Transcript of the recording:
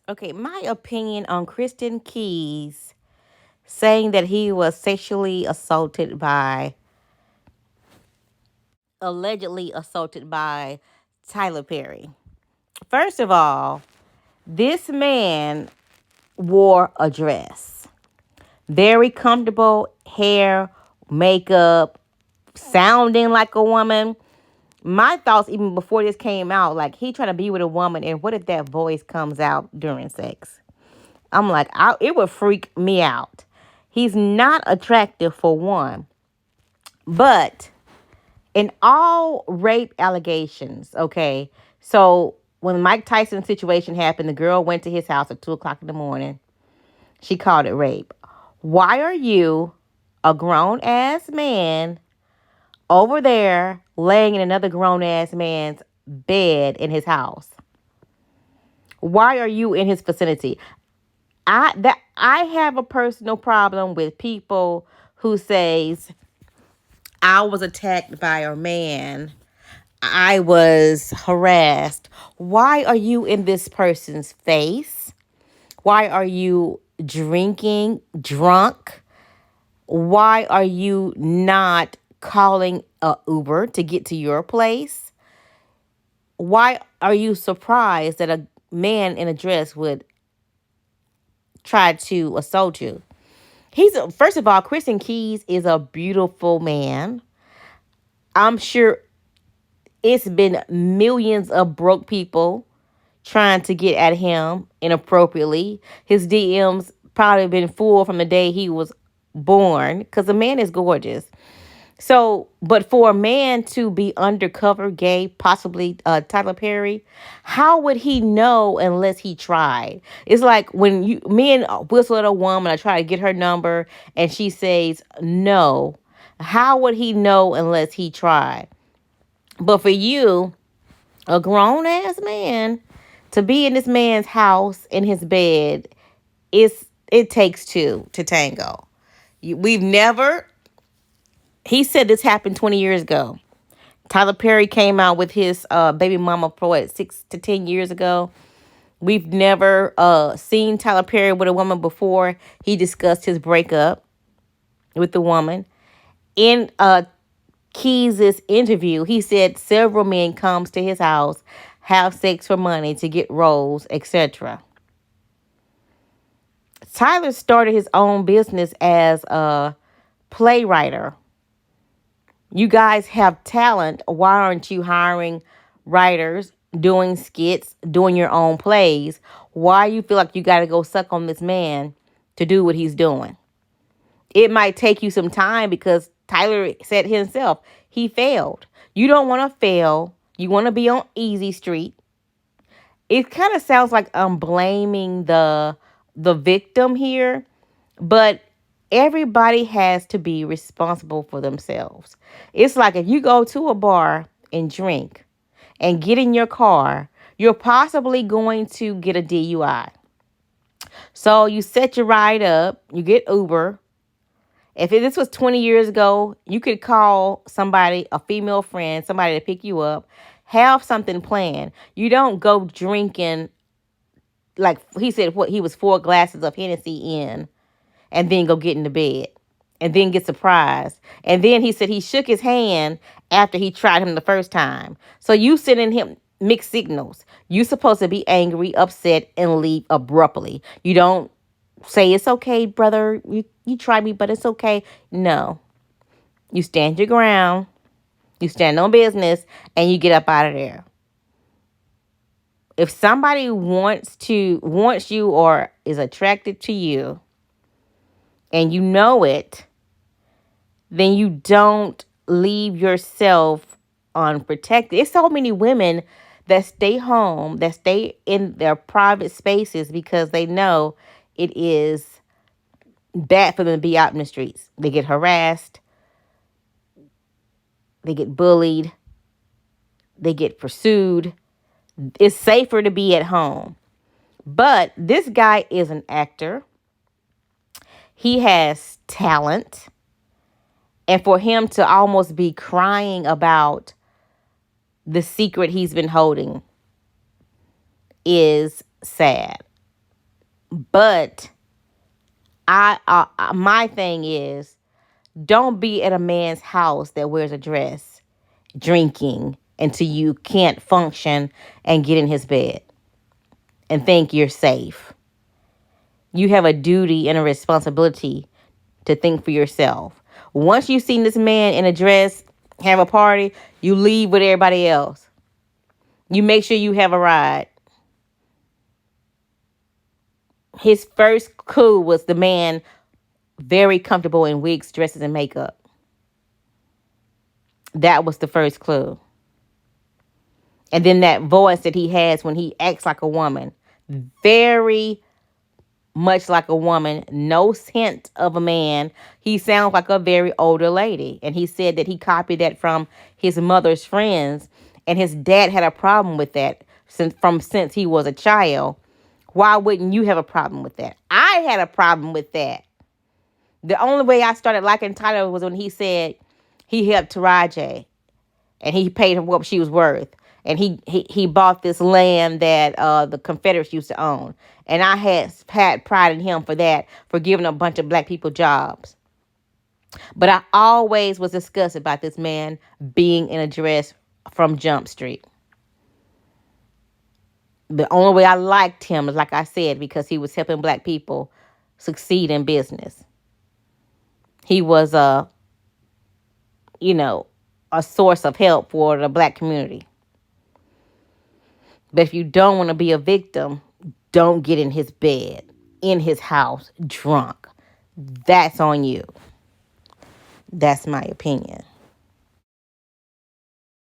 Okay, my opinion on Kristen Keys saying that he was sexually assaulted by, allegedly assaulted by Tyler Perry. First of all, this man wore a dress. Very comfortable hair, makeup, sounding like a woman. My thoughts, even before this came out, like he trying to be with a woman, and what if that voice comes out during sex? I'm like, it would freak me out. He's not attractive for one, but in all rape allegations, okay. So when Mike Tyson's situation happened, the girl went to his house at 2 o'clock in the morning. She called it rape. Why are you, a grown ass man, over there laying in another grown ass man's bed in his house? Why are you in his vicinity? I have a personal problem with people who says I was attacked by a man. I was harassed. Why are you in this person's face? Why are you drinking drunk? Why are you not calling a Uber to get to your place? Why are you surprised that a man in a dress would try to assault you? First of all, Kristen Keys is a beautiful man. I'm sure it's been millions of broke people trying to get at him inappropriately. His DMs probably been full from the day he was born because the man is gorgeous. So, but for a man to be undercover gay, possibly Tyler Perry, how would he know unless he tried? It's like when me and whistle at a woman, I try to get her number and she says no. How would he know unless he tried? But for you, a grown ass man, to be in this man's house in his bed, it takes two to tango. We've never. He said this happened 20 years ago. Tyler Perry came out with his baby mama for what, 6 to 10 years ago. We've never seen Tyler Perry with a woman before he discussed his breakup with the woman. In Keys' interview, he said several men comes to his house, have sex for money to get roles, etc. Tyler started his own business as a playwright. You guys have talent. Why aren't you hiring writers, doing skits, doing your own plays? Why you feel like you got to go suck on this man to do what he's doing? It might take you some time because Tyler said himself, he failed. You don't want to fail. You want to be on easy street. It kind of sounds like I'm blaming the victim here, but everybody has to be responsible for themselves. It's like if you go to a bar and drink and get in your car, you're possibly going to get a DUI. So you set your ride up, you get Uber. If this was 20 years ago, you could call somebody, a female friend, somebody to pick you up, have something planned. You don't go drinking, like he said, what he was 4 glasses of Hennessy in, and then go get into bed and then get surprised. And then he said he shook his hand after he tried him the first time. So you sending him mixed signals. You supposed to be angry, upset, and leave abruptly. You don't say it's okay, brother. You tried me, but it's okay. No. You stand your ground. You stand on business and you get up out of there. If somebody wants you or is attracted to you and you know it, then you don't leave yourself unprotected. It's so many women that stay home, that stay in their private spaces because they know it is bad for them to be out in the streets. They get harassed, they get bullied, they get pursued. It's safer to be at home. But this guy is an actor. He has talent. And for him to almost be crying about the secret he's been holding is sad. But my thing is, don't be at a man's house that wears a dress drinking until you can't function and get in his bed and think you're safe. You have a duty and a responsibility to think for yourself. Once you've seen this man in a dress have a party, you leave with everybody else. You make sure you have a ride. His first clue was the man very comfortable in wigs, dresses, and makeup. That was the first clue. And then that voice that he has when he acts like a woman. Very much like a woman. No hint of a man. He sounds like a very older lady. And he said that he copied that from his mother's friends. And his dad had a problem with that since he was a child. Why wouldn't you have a problem with that? I had a problem with that. The only way I started liking Tyler was when he said he helped Taraji and he paid her what she was worth. And he bought this land that the Confederates used to own. And I had pride in him for that, for giving a bunch of black people jobs. But I always was disgusted about this man being in a dress from Jump Street. The only way I liked him is, like I said, because he was helping black people succeed in business. He was a source of help for the black community. But if you don't want to be a victim, don't get in his bed, in his house, drunk. That's on you. That's my opinion.